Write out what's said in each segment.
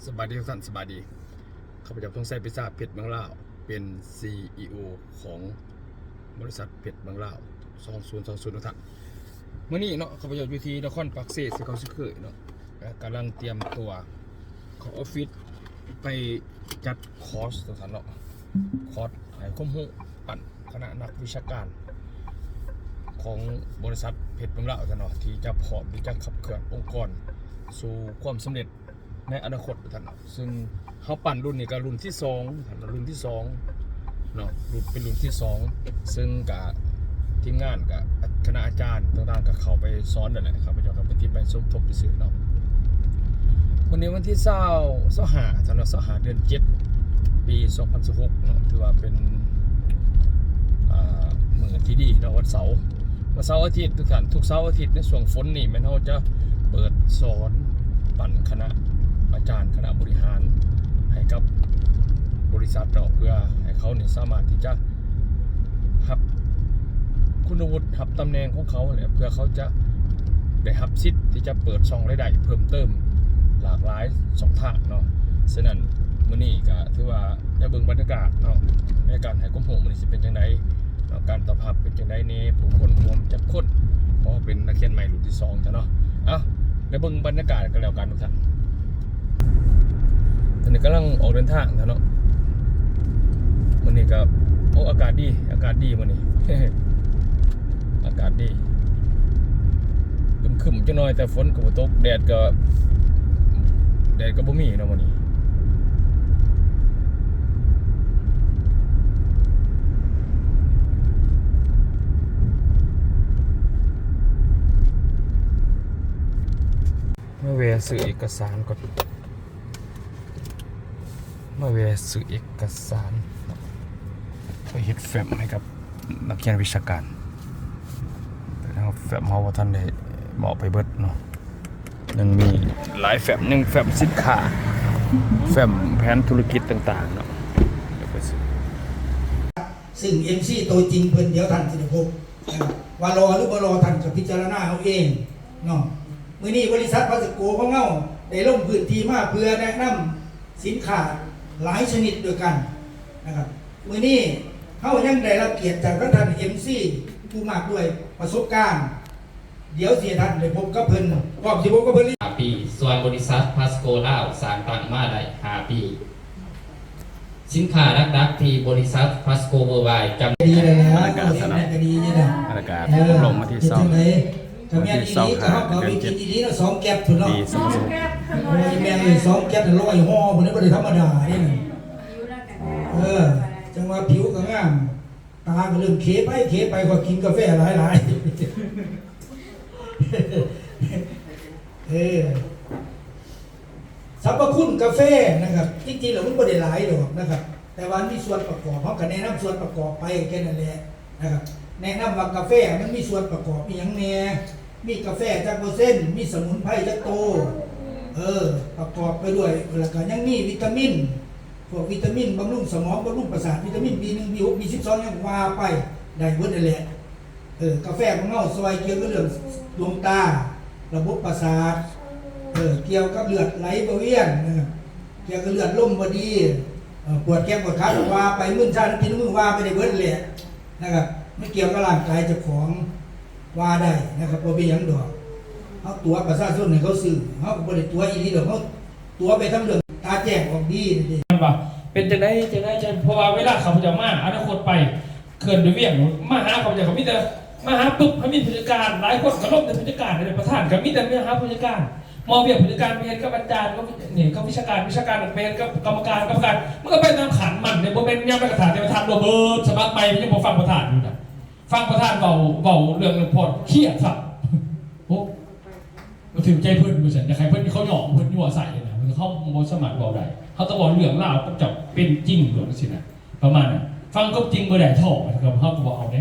สบายดีทุกท่านสบายดีข้าพเจ้าต้องใช้พิซซ่าเพชรเมืองลาวเป็น CEO ของบริษัทเพชรเมืองลาว2020ทุกท่านเมื่อนี้เนาะข้าพเจ้าอยู่ที่นครปักเซที่เขาเคยเนาะกำลังเตรียมตัวของออฟฟิศไปจัดคอร์สทุกท่านเนาะคอร์สให้ข้อมูลปั่นคณะนักวิชาการของบริษัทเพชรเมืองลาวเนาะที่จะพร้อมที่จะขับเคลื่อนองค์กรสู่ความสำเร็จในอนาคตท่านซึ่งเขาปั่นรุ่นนี้ก็รุ่นที่2ท่านรุ่นที่2เนาะเป็นรุ่นที่2ซึ่งกับทีมงานกับคณะอาจารย์ต่างๆกับเขาไปสอนนั่นแหละครับไปเจ้ากับไปที่ไปสมทบไปซื้อเนาะวันนี้วันที่25ท่าน25เดือน7ปี2016เนาะถือว่าเป็นมื้อที่ดีเนาะวันเสาร์อาทิตย์ทุกท่านทุกเสาร์อาทิตย์ในช่วงฝนนี่มันเขาจะเปิดสอนปั่นคณะอาจารย์คณะบริหารให้กับบริษัทเราเพื่อให้เขาเนี่ยสามารถที่จะหับคุณวุฒิหับตำแหน่งของเขาเนี่ยเพื่อเขาจะได้หับสิทธิ์ที่จะเปิดช่องรายได้เพิ่มเติมหลากหลายช่องทางเนาะฉะนั้นมื้อนี้ก็ถือว่าได้เบิ่งบรรยากาศเนาะในการให้ข้อมูลมันสิเป็นจังได๋การตอบรับเป็นจังได๋นี่ผู้คนรวมจัดคนเพราะเป็นนักเขียนใหม่รุ่นที่2จ้ะเนาะได้เบิ่งบรรยากาศกันแล้วกันทุกท่านตอนนี้กำลังออกเดินทางนะเนาะวันนี้ก็อากาศดีวันนี้ อากาศดีครึมๆจังหน่อยแต่ฝนก็บ่ตกแดดก็บ่มีเนาะวันนี้มาแวะซื้อเอกสารก่อนไปเฮ็ดแฟ้มให้กับนักเรียนวิชาการแต่ถ้าแฟ้มเฮาบ่ทันได้เหมาะไปเบิดเนาะยังมีหลายแฟ้มยังแฟ้มสินค้าแฟ้มแผนธุรกิจต่างๆเนาะซึ่ง MC ตัวจริงเพิ่นเดี๋ยวท่านสิได้พบว่ารอหรือบ่รอท่านก็พิจารณาเอาเองเนาะมื้อนี้บริษัทพัสโกของเฮาได้ลงพื้นที่มาเพื่อแนะนำสินค้าหลายชนิดด้วยกันนะครับมื้อนี้เฮายังได้รับเกียรติจากท่าน MC ผู้มากด้วยประสบการณ์เดี๋ยวสิท่านได้พบกับเพิ่นพร้อมสิพบกับเพิ่น5 ปีส่วนบริษัทพัสโกลาวสร้างตั้งมาได้5 ปีสินค้ารักๆที่บริษัทพัสโกเวอร์ไวจำดีเลยนะบรรยากาศดีนี่นะบรรยากาศลงมาที่2ก็มีอีนี้ก็เขามีกินอีนี้เนาะ2แก๊ปพุ่นเนาะโอ้ยแม่ง2แก๊ป100ห่อพุ่นนี่บ่ได้ธรรมดานี่น่ะจังว่าผิวก็งามตาก็เริ่มเขไปก็กินกาแฟหลายๆสรรพคุณกาแฟนะครับจริงๆแล้วมันบ่ได้หลายดอกนะครับแต่ว่ามีส่วนประกอบเฮาก็แนะนำส่วนประกอบไปแค่นั้นแหละนะครับแนะนำว่ากาแฟมันมีส่วนประกอบมีหยังแหน่มีกาแฟจาก%มีสมุนไพรจากโตประกอบไปด้วยแล้วก็ยังมีวิตามินพวกวิตามินบำรุงสมองบำรุงประสาทวิตามิน B1 B6 B12 ยังว่าไปได้หมดนั่นแหละกาแฟของเราซอยเกี่ยวกับเรื่องดวงตาระบบประสาทเกี่ยวกับเลือดไหลเวียนนะครับเกี่ยวกับเลือดลมบ่ดีปวดแก้มปวดขาว่าไปมึนชากินมึงว่าไปได้เบิดแหละนะครับไม่เกี่ยวกับร่างกายเจ้าของว่าได้นะครับบ่เป็นหยังดอกเฮาตัวประชาชนให้เขาซื้อเฮาก็บ่ได้ตัวอีหลีดอกเฮาตัวไปทำเรื่องตาแจ้งออกดีนี่ว่าเป็นจังได๋เพราะว่าเวลาเขาจะมาอนาคตไปเขื่อนด้วยเวียงมาหาเขาจะเขามีแต่มาหาปุ๊บเขามีผู้จัดการหลายคนก็ล้มในผู้จัดการในประธานก็มีแต่มาหาผู้จัดการมองเวียงผู้จัดการไปเห็นกับอาจารย์ก็นี่ก็วิชาการไปเห็นกับกรรมการมันก็ไปตามขันมันในบ่แม่นยามไปกระถางในประธานโรเบิร์ตสมัครใหม่ยังบ่ฟังประธานอยู่นะฟังประธานเบาเรื่องพอดเครียดครับโอ้มาถึงใจเพิ่นบ่ซั่นแต่ใครเพิ่นเขาหยอกเพิ่นยั่วใส่นะมันเขาบ่สมัครเว้าได้เขาต้องบอกเรื่องราวกับจับเป็นจริงหรือสินะประมาณนั้นฟังก็จริงบ่ได้ท่อนะครับเขาก็บ่เอาเด้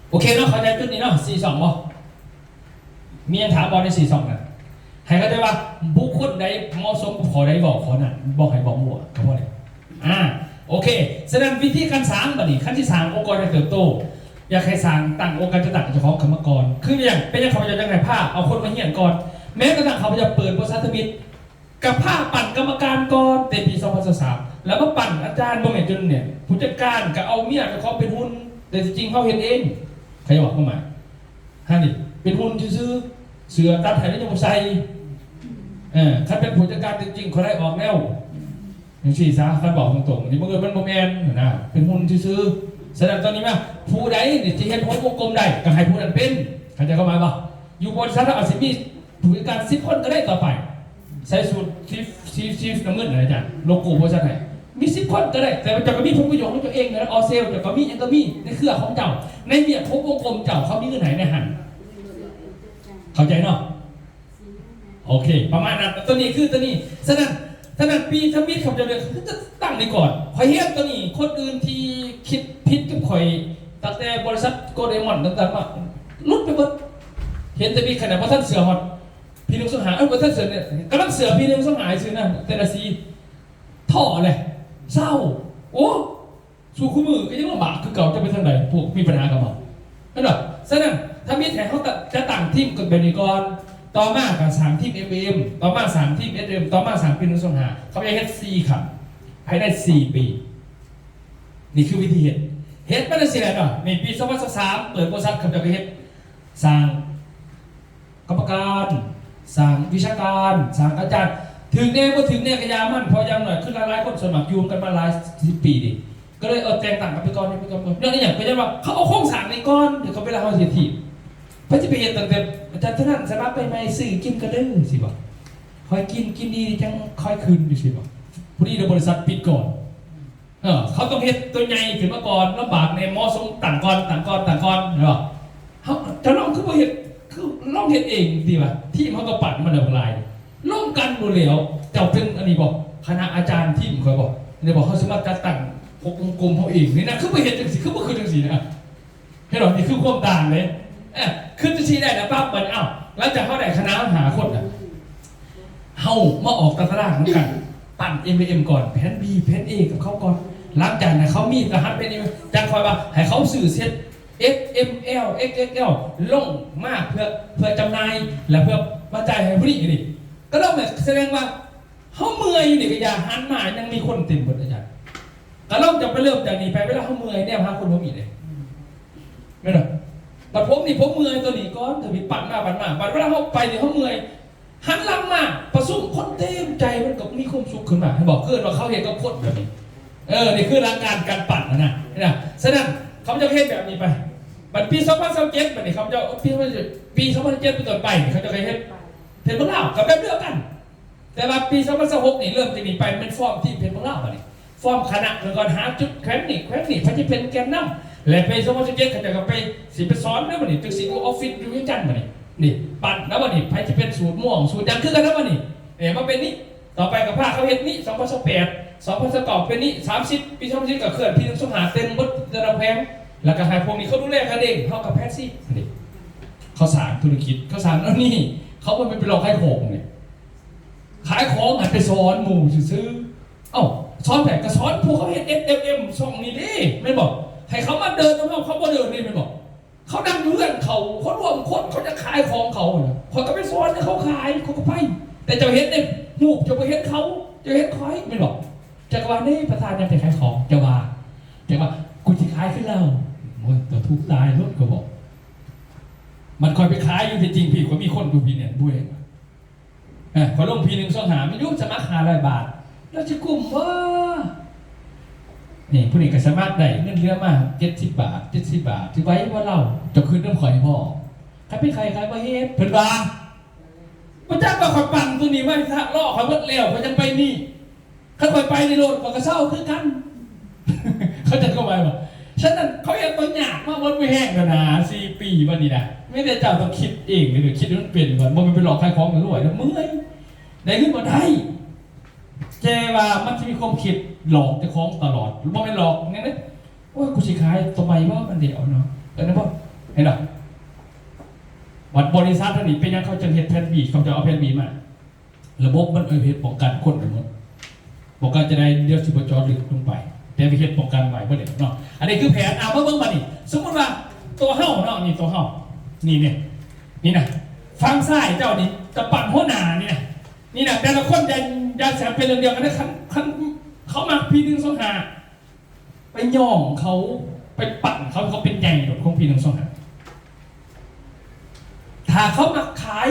โอเคเนาะเข้าใจจุดนี้เนาะ42บ่มีอันถามบ่ใน42น่ะให้เข้าใจว่าบุคคลใดเหมาะสมขอได้บอกขอนั้นบอกให้บอกมั่วก็พอได้โอเคแสดงวิธีการสร้างบัดนี้ขั้นที่3องค์กรจะเติบโตอยากให้สร้างตั้งองค์การจะตั้งเจ้าของกรรมกรคืออย่างเป็นอย่างเขาจะจังได๋ภาพเอาคนมาเฮียนก่อนแม้กระทั่งเขาจะเปิดบริษัทมิตร กับผ้าปั่นกรรมการก่อนแต่ปี2003แล้วมาปั่นอาจารย์บ่แม่นจนเนี่ยผู้จัดการก็เอาเมียไปเขาเป็นหุ้นแต่จริงๆเขาเห็นเองใครบอกเข้ามาฮะนี่เป็นหุ้นซื้อเสือตัดให้แล้วยังบ่ใส่คันเป็นผู้จัดการจริงๆเขาได้ออกแล้วอย่างที่ซะคันบอกตรงๆนี่บังเอิญมันบ่แม่นนะเป็นหุ้นซื้อแสดงตอนนี้ว่าผู้ใดนี่ที่เฮ็ดหุ้นวงกลมได้ก็ให้ผู้นั้นเป็นเข้าใจเข้ามาบ่อยู่บริษัทอาจสิมีผู้จัดการ10 คนก็ได้ต่อไปใส่สูตรซีฟน้ำเงินอะไรอาจารย์โลโก้บริษัทไหนมี10 คนก็ได้แต่มันจะก็มีผลประโยชน์ของตัวเองนะออเซลจะก็มียังก็มีในเครือของเจ้าในเบียดพบวงกลมเจ้าเขามีเงินไหนในหันเข้าใจเนาะโอเคประมาณนั้นตัวนี้คือตัวนี้ฉะนั้นปีทมิตรเขาจะเรียกจะตั้งในก่อนคอยเฮ็ดตัวนี้คนอื่นที่คิดผิดกับคอยตั้งแต่บริษัทโกลเดมอนต่างๆมาลุดไปหมดเห็นแต่มีขนาดว่าท่านเสือฮอตพี่นึงสงหาว่าท่านเสือเนี่ยกำลังเสือพี่นึงสงหาซื้อนั่นแต่ละซีท่อเลยเศร้าโอ้สู้คู่มือก็ยังลำบากคือเก่าจะไปทางไหนพวกมีปัญหากับเรานั่นหรอฉะนั้นถ้ามีแถมเขาจะต่างทีมกับเบนิกรต่อมากับ3 ทีม MM ต่อมา3 ทีม SM ต่อมา3 ปีนึงสงหาเขาจะเฮ็ด4ครับภายใน4 ปีนี่คือวิธีเฮ็ดไม่ได้เสียหรอกในปี2023เปิดบริษัทเขาจะไปเฮ็ดสร้างกรรมการสร้างวิชาการสร้างอาจารย์ถึงแน่ว่าถึงแน่กระยามันพอยังหน่อยขึ้นหลายคนสมัครยูมกันมาหลาย10 ปีดิก็เลยแต่งต่างกันไปก่อนนี่ไปก่อนเรื่องนี้อย่างเป็นยังว่าเขาเอาโครงสร้างในก้อนเดี๋ยวเขาไปละเขาเสียทีพระจะไปเห็นตั้งแต่อาจารย์ท่านสมัครไปไม่สื่อกินกระดื้อสิบ่คอยกินดีจังคอยคืนอยู่สิบ่พอดีบริษัทปิดก่อนเขาต้องเห็ดตัวใหญ่ขึ้นมาก่อนลำบากในมอสงต่างก้อนเหรอเขาจะลองคือว่าเห็ดคือลองเห็ดเองดีป่ะที่เขาก็ปัดมันเดือดลายล่องกันดูแล้วเจ้าเป็นอันนี้บอกคณะอาจารย์ที่ผมเคยบอกเนี่ยบอกเขาสามารถจัดตั้งพวกกลมเขาเองนี่นะคือไม่เห็นจังสิคือไม่คือจังสินะให้หรอนี่คือความต่างเลยขึ้นจะชี้ได้นะป้าเปิดอ้าวแล้วจะเข้าได้คณะหาคนอ่ะเฮามาออกตารางกันปั่น MBM ก่อนแผน B แผน A กับเขาก่อนหลังจากนั้นเขามีรหัสเป็นจังคอยว่าให้เขาสื่อเซต FML XXL ลงมากเพื่อจำหน่ายและเพื่อมาจ่ายให้ผู้นี้นี่ก็ต้องแบบแสดงว่าเขาเมื่อยอยู่นี่ก็อย่าหันมายังมีคนเต็มหมดอาจารย์ก็ต้องจะไปเริ่มจากนี้ไปเวลาเขาเมื่อยเนี่ยหาคนผมอีกเลยไม่หรอกแต่ผมเมื่อยตัวนี้ก้อนถ้ามีปั่นมาเวลาเขาไปเนี่ยเขาเมื่อยหันหลังมาประสุมคนเต็มใจมันก็มีความสุขขึ้นมาให้บอกเกินว่าเขาเห็นก็โคตรแบบนี้นี่คือหลักการปั่นนะฉะนั้นเขาจะเห็นแบบนี้ไปบัดปี2027บัดนี้เขาจะปี2027เป็นต้นไปเขาจะเคยเห็นเพชรเมืองลาวกับแบบเดียวกันแต่ว่าปี2026นี่เริ่มจะหนีไปเป็นฟอร์มที่เพชรเมืองลาวบัดนี้ฟอร์มคณะแล้วก็หาจุดแข็งนี่พระจะเป็นแกนนำและปี2027เขาจะไปสิไปสอนนะบัดนี้ตึกสิออฟฟิศอยู่ที่จันทร์บัดนี้นี่ปั่นแล้วบัดนี้พระจะเป็นสูตรม่วงสูตรยังคือกันนะบัดนี้เนี่ยมาเป็นนี้ต่อไปกับผ้าเขาเห็นนี่2028เป็นนี่30ปี2030กับเคลื่อนพี่นึงสงหาเต็มบดระแพงแล้วก็หายพวกนี้เขาดูแลกันเองเขากับแพทย์ซี่นี่เขาสร้างธุรกิจเขาสร้างแล้วนี่เขาไม่ไปลองขายของเนี่ยขายของหันไปสอนหมู่ซื้อสอนแบบก็สอนพวกเขาเห็น SLM ช่องนี้ดิไม่บอกให้เขามาเดินแล้วเขาบ่เดินนี่ไม่บอกเขาดังเพื่อนเขารวมคนเขาจะขายของเขาเขาก็ไปสอนให้เขาขายเขาก็ไปแต่จะเห็นเนี่ยหูจะไปเห็นเขาจะเห็นคอยไม่บอกจักรวาลนี่ประธานยังไปขายของจะว่ากูจะขายขึ้นแล้วโอ้ยตัวทุกตายรถก็บอกมันคอยไปขายอยู่จริงพี่เขามีคนดูพี่เนี่ยด้วยขอลงพีนึง2 หาไม่ยุ่งสมัคร500 บาทแล้วจะกลุ่มว่านี่ผู้นี้ก็สมัครได้เงินเดือนมา70 บาทที่ไว้ว่าเราจะคืนน้ำข่อยพ่อใครเป็นใครว่าเฮ็ดเพิ่นว่าพระเจ้าก็ขอยปั่นตัวนี้ไว้ถ้าล่อขอยเบิดแล้วเขาจะไปนี่ถ้าข่อยไปในโลดก็เศร้าคือกันเขาจะเข้าไปบอกฉะนั้นเขาอยากตัวหยาบมากมันไม่แห้งกันนะ4 ปีวันนี้นะไม่ได้เจ้าต้องคิดเองหรือคิดมันเปลี่ยนก่อนมันไปหลอกขายของกันรวยแล้วเมื่อยได้ขึ้นมาได้เจว่ามันจะมีความคิดหลอกจะคล้องตลอดหรือว่าไม่หลอกงั้นนะว่ากูสิขายตัวใหม่ว่ามันเดี๋ยวเนาะนะพ่อเห็นหรอวัดบริษัทนี้เป็นยังเขาจะเห็นแผ่นบีเขาจะเอาแผ่นบีมาระบบมันเหตุป้องกันคนหมดป้องกันจะได้เดี๋ยวสิบจอดึกลงไปแต่ไปเหตุป้องกันไว้เพื่อเด็กเนาะอันนี้คือแผนเมื่อมาดิสมมติว่าตัวเห่าเนาะนี่ตัวเห่านี่นะฟังซ้ายเจ้านี่จะปั่นหัวหน้านี่นะ นี่นะแต่ละคนยาแสบเป็นเรื่องเดียวกันนะคันเขามาปี1 2 5ไปย่องเขาไปปั่นเขาเป็นใหญ่หมดของปี1 2 5ถ้าเขามาขาย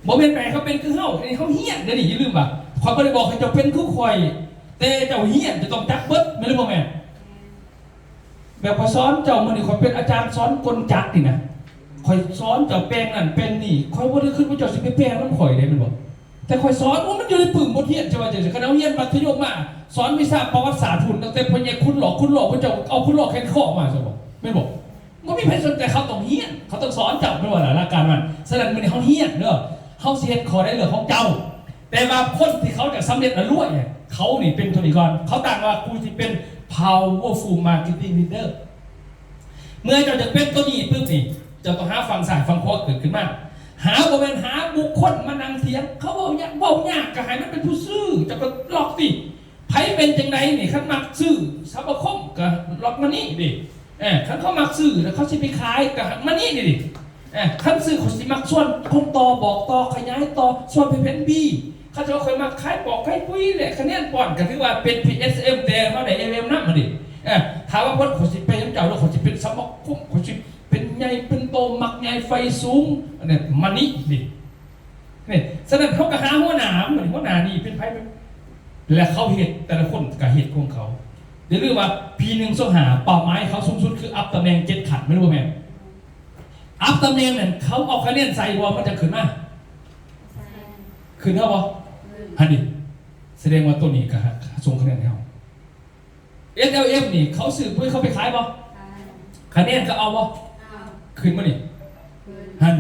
โมเมนต์แปลเขาเป็นคือเฮ้าไอ้เขาเฮี้ยนเดี๋ยวนี้อย่าลืมป่ะคอยไม่ได้บอกให้เจ้าเป็นคือคอยแต่เจ้าเฮี้ยนจะต้องจักเบิดไม่รู้ป่ะแม่แบบพอสอนเจ้ามันนี่คอยเป็นอาจารย์สอนกลจักนี่นะคอยสอนเจ้าแปลงนั่นเป็นนี่คอยว่าได้ขึ้นว่าเจ้าสิไปแปลงมันคอยได้มันบอกแต่คอยสอนว่ามันอยู่ในปึ่งบทเรียนใช่ไหมเจ้าคณะเรียนมัธยมมาสอนวิชาประวัติศาสตร์ทุนตั้งแต่พญาคุณหลอกว่าเจ้าเอาคุณหลอกแค่ข้อมาใช่ไหมไม่บอกมันไม่เป็นสนใจเขาต้องเฮี้ยนเขาต้องสอนเจ้าไม่ว่าหลักการมันสนั่นมันเขาเฮี้ยนเนอะเขาเสียขอได้เหลือของเจ้าแต่ว่าคนที่เขาจะสำเร็จและรวยเนี่ยเขานี่เป็นตัวนี้ก่อนเขาต่างว่ากูจะเป็น powerful marketing leader เมื่อเจ้าจะเป็นตัวนี้ปุ๊บนี่เจ้าต้องหาฟังสายฟังขวาเกิดขึ้นมาหาบริเวณหาบุคคลมานั่งเถียงเขาเว้ายากก็ให้มันเป็นผู้ซื่อจะก็หลอกสิไผเป็นจังไดนี่ขันมักซื่อสัพคมก็หลอกมานี่ดิขันเขามักซื่อแล้วเขาสิไปขายก็มานี่ดิขั้นซื้อเขาสิมักส่วนคนต่อบอกต่อขยายต่อส่วนเป็นบีเขาจะเคยมาขายบอกขายปุ้ยแหละคะแนนป่อนก็ถือว่าเป็น PSM แต่เขาได้ MM นั่นมาดิถามว่าพ้นเขาสิไปยังเจ้าแล้วเขาสิเป็นสมองคุ้มเขาสิเป็นใหญ่เป็นโตมักใหญ่ไฟสูงเนี่ยมันนี่ดิเนี่ยฉะนั้นเขาก็หาหัวหนามเหมือนหัวหนานี่เป็นไพ่และเขาเหตุแต่ละคนกับเหตุของเขาเดี๋ยวเรียกว่าปี1 2 5เป้าหมายเขาสูงสุดคืออัพตำแหน่ง7 ขันไม่รู้ว่าแม่อัพตำแหน่งเนี่ยเขาเอาคะแนนใส่บอลมันจะขึ้นมาขึ้นเท่าบอฮันดิแสดงว่าตัวนี้ก็ส่งคะแนนให้เขา SLF นี่เขาสืบเพื่อเขาไปขายบอคะแนนก็เอาบอขึ้นมานี่ฮัน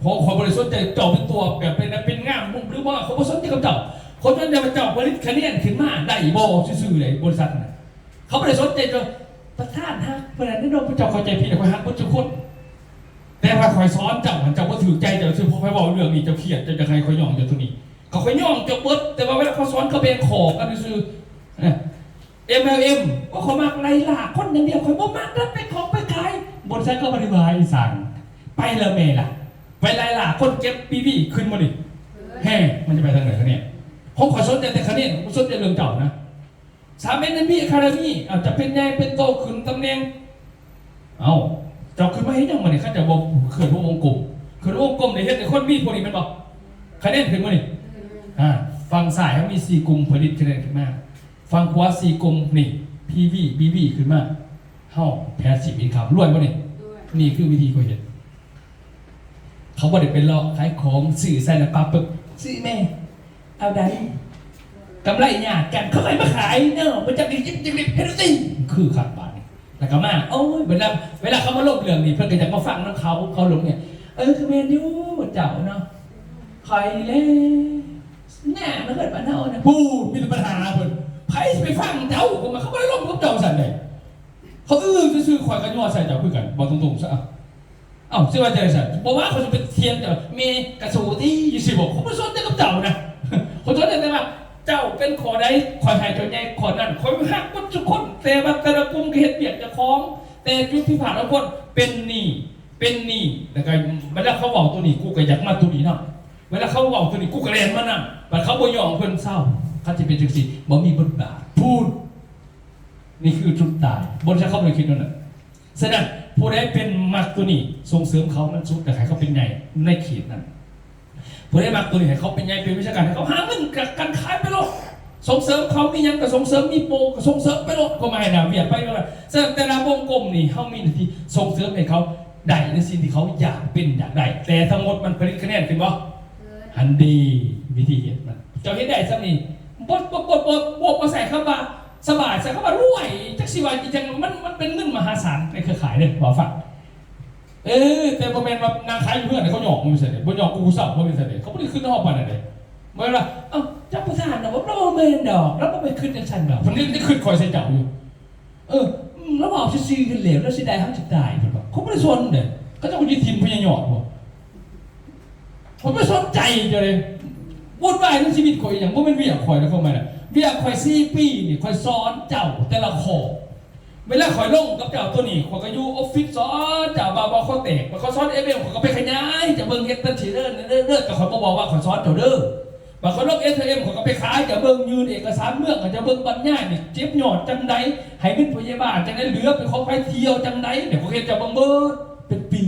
พอความบริสุทธิ์ใจเจ้าเป็นตัวแบบเป็นง่ามมุ้งหรือว่าเขาบริสุทธิ์ใจกับเจ้าคนนั้นจะมาเจ้าผลิตคะแนนขึ้นมาได้บอซื่อๆเลยบริษัทน่ะเขาบริสุทธิ์ใจจะประธานฮะเมื่อนั้นนี่เราเจ้าเข้าใจผิดแต่คอยฮักคนทุกคนแต่ว่าคอยซ้อนเจ้าก็ถือใจเจ้าซึ่งพอไปบอกเรื่องนี้เจ้าเครียดจะใครคอยย่องอยู่ตรงนี้เขาคอยย่องเจ้าเบิดแต่ว่าเวลาเขาซ้อนเขาเป็นขอกันซื่อMLM ว่าเขามากไรล่ะคนอย่างเดียวคอยบ่มากแล้วไปของไปขายบนไซต์ก็บริวารอีสานไปละเมล่ะไปไรล่ะคนเก็บปีขึ้นมาดิแฮ่มันจะไปทางไหนคะเนี่ยผมขอสนใจแต่คะเนี่ยผมสนใจเรื่องเจ้านะสามเอ็นนั้นพี่คารามี่จะเป็นไงเป็นโตขึ้นตำแหน่งเอ้าเจ้าขึ้นมาให้ยังมาเนี่ยข้าจะบอกเขื่อนวงกลมเขื่อนวงกลมในเฮ็ดในคนมีพวกนี้มันบอกคะแนนขึ้นมาดิฟังสายเขามี4 กลุ่มผลิตคะแนนขึ้นมาฟังขวา4 กลุ่มนี่ PV BB ขึ้นมาเฮ้าแพสซีฟอินคัมรวยป่ะนี่นี่คือวิธีเขาเห็นเขาบอกเด็กเป็นหลอกขายของสื่อใส่ละปาปึ๊บซื้อแม่เอาได้กำไรเนี่ยกันเขาขายมาขายเนาะมันจะดีจิ้มเฮดติ้งคือขาดบาทแล้วก็มาโอ้ยเวลาเขามาลบเรื่องนี่เพื่อนก็จะมาฟังน้ำเขาลงเนี่ยคือเมนยูเจ้าเนาะคอยเลยแน่มันเกิดปัญหาเนี่ยพูดมีปัญหาเพื่อนไพ่ไปฟังเจ้าผมมาเขาไม่ได้ลบกับเจ้าสั่นเลยเขาซื้อคอยกันย่อใส่เจ้าคือกันบอกตรงๆซะเอ้าซื้อว่าเจ้าสั่นบอกว่าเขาจะเป็นเทียนเจ้าเมกระสูที่ยี่สิบบอกเขาไม่สนใจกับเจ้านะเขาสนใจแต่ว่าเจ้าเป็นขอได้ขอหายเจ้าใหญ่ขอนั่นขอหักคนทุกคนแต่ว่าแต่ละกลุ่มเห็ดเบียดจะคล้องแต่จุดที่ผ่านแล้วคนเป็นหนี้แต่ก็เวลาเขาบอกตัวนี้กูก็อยากมาตัวนี้เนาะเวลาเขาบอกตัวนี้กูก็เรียนมานั่นแต่เขาบ่ยอมเพิ่นเศร้าเขาจะเป็นจังสิบ่มีบทบาทพูดนี่คือจุดตายบนจะเข้าไปคิดนั่นแหละฉะนั้นผู้ใดเป็นมักตัวนี้ส่งเสริมเขานั้นสุดแต่ใครเขาเป็นใหญ่ในเขตนั้นผู้ใดมักตัวนี้ให้เขาเป็นใหญ่เป็นวิชาการให้เขาหาเงินกันขายไปโลดส่งเสริมเขามียังก็ส่งเสริมมีโปรก็ส่งเสริมไปโลดก็ไม่นะเบียดไปก็แล้วแต่ละวงกลมนี่เขามีหน้าที่ส่งเสริมให้เขาได้ในสิ่งที่เขาอยากเป็นอยากได้แต่ทั้งหมดมันผลิตคะแนนขึ้นบ่อันดีวิธีเห็นมันเจ้าเห็นได้สักนี่บดมาใส่เข้ามาสบายใส่เข้ามารวยจักสิวาจริงๆมันเป็นเงินมหาศาลในเครือข่ายเลยบอกฟังแต่พอแมนมานางขายเพื่อนเขาหยอกมันเสร็จบนหยอกกูเศร้าเพราะมันเสร็จเขาไม่ได้ขึ้นห้องไปไหนเลยเมื่อไรจับประธานนะว่าเราเมนดอกแล้วมันไปขึ้นยังชันดอกมันนี่ขึ้นคอยใส่เจ้าอยู่แล้วบอกจะซีกันเหลวแล้วสิได้ห้ามจะตายเขาไม่ได้สนเด็กเขาจะไปยืนทีมพญาหยอดบ่ผมไม่สนใจเลยวุ่นวายในชีวิตคอยอย่างว่ามันเวียคอยนะเข้ามาเนี่ยเวียคอย4 ปีนี่คอยสอนเจ้าแต่ละข้อเวลาคอยลงกับเจ้าตัวนี้คอยก็อยู่ออฟฟิศสอนเจ้าบาเขาแตกเขาสอนเอเวลเขาก็ไปขยายจะเบิ่งเฮ็ดตันฉีเด้อกับคอยบอกว่าคอยสอนเจ้าเด้อ บางคนลบ ATM เขาก็ไปขายจะเบิ่งยืนเอกสารเมืองก็จะเบิ่งบรรยายนี่เจ็บหยอดจังใดให้เป็นพยาบาลจังไดเหลือเป็นของไปเที่ยวจังใดเนี่ยเขาเห็นจะเบิ่งเบิดเป็นปี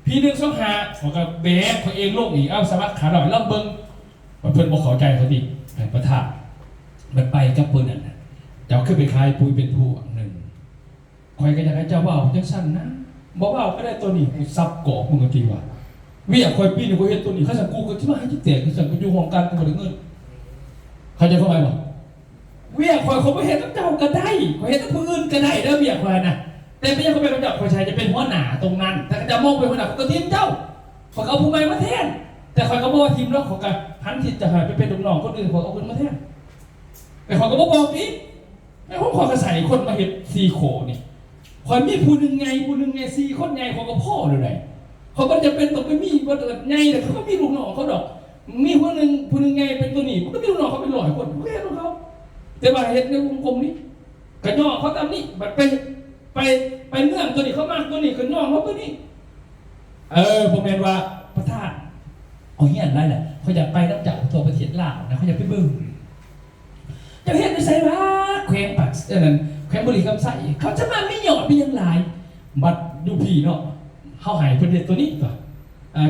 พี่นึง2 5เขาก็แบกเขาเองโลกอีกเอาสมัครขาหน่อยลำเบิ่งเพิ่นบ่เข้าใจเขาดิประธานมันไปกับเพิ่นนั่นน่ะเจ้าขึ้นไปขายปุยเป็นผู้หนึ่งคอยก็อยากให้เจ้าเว้าจังซั่นนะบ่เว้าก็ได้ตัวนี้กูซับกอกมึงก็ทีว่าเวียคอยปีนี่กูเห็นตัวนี้เขาสั่งกูก็ที่มาให้ที่แตกเขาสั่งกูอยู่ห้องการกูบ่ได้เงินเขาจะเข้าไปบ่เวียคอยเขาบ่เห็นกับเจ้าก็ได้เขาเห็นกับผู้อื่นก็ได้เด้อเวียคอยน่ะแต่ไม่ใช่เขาเป็นกับเจ้าคอยชายจะเป็นหัวหน้าตรงนั้นแต่จะมองเป็นหัวหน้าเขาก็ทีมเจ้าเขาเอาผู้ใหม่มาแทนแต่คอยก็บอกว่าทีมเราเขาก็หันทิศจะหายไปเป็นลูกน้องคนอื่นเขาเอาคนมาแทนแต่เขาก็บอกอีกไอ้พวกคอยก็ใส่คนมาเห็น4 โขนี่คอยมีผู้หนึ่งไง4 คนไงเขาก็พ่อเลยเขาก็จะเป็นต้องไปมีว่าไงแต่เขาก็มีลูกน้องเขาดอกมีผู้หนึ่งไงเป็นตัวนี้มันก็มีลูกน้องเขาเป็น100 คนแค่ของเขาแต่ว่าเห็นในวงกลมนี้กระย่อเขาตามนี้บัดไปเนื่องตัวนี้เขามากตัวนี้กระย่อเขาตัวนี้ผมเห็นว่าพระธาตุเอาเงี้ยอะไรแหละเขาอยากไปน้ำจากตัวประเทศลาวนะเขาอยากไปบึ้งจะเห็นในไซบ้าแขวงปักนั่นแขวงบุรีคำใสเขาจะมาไม่หยอดไม่ยังหลายบัดดูผีเนาะเขาหายประเด็นตัวนี้ก่อน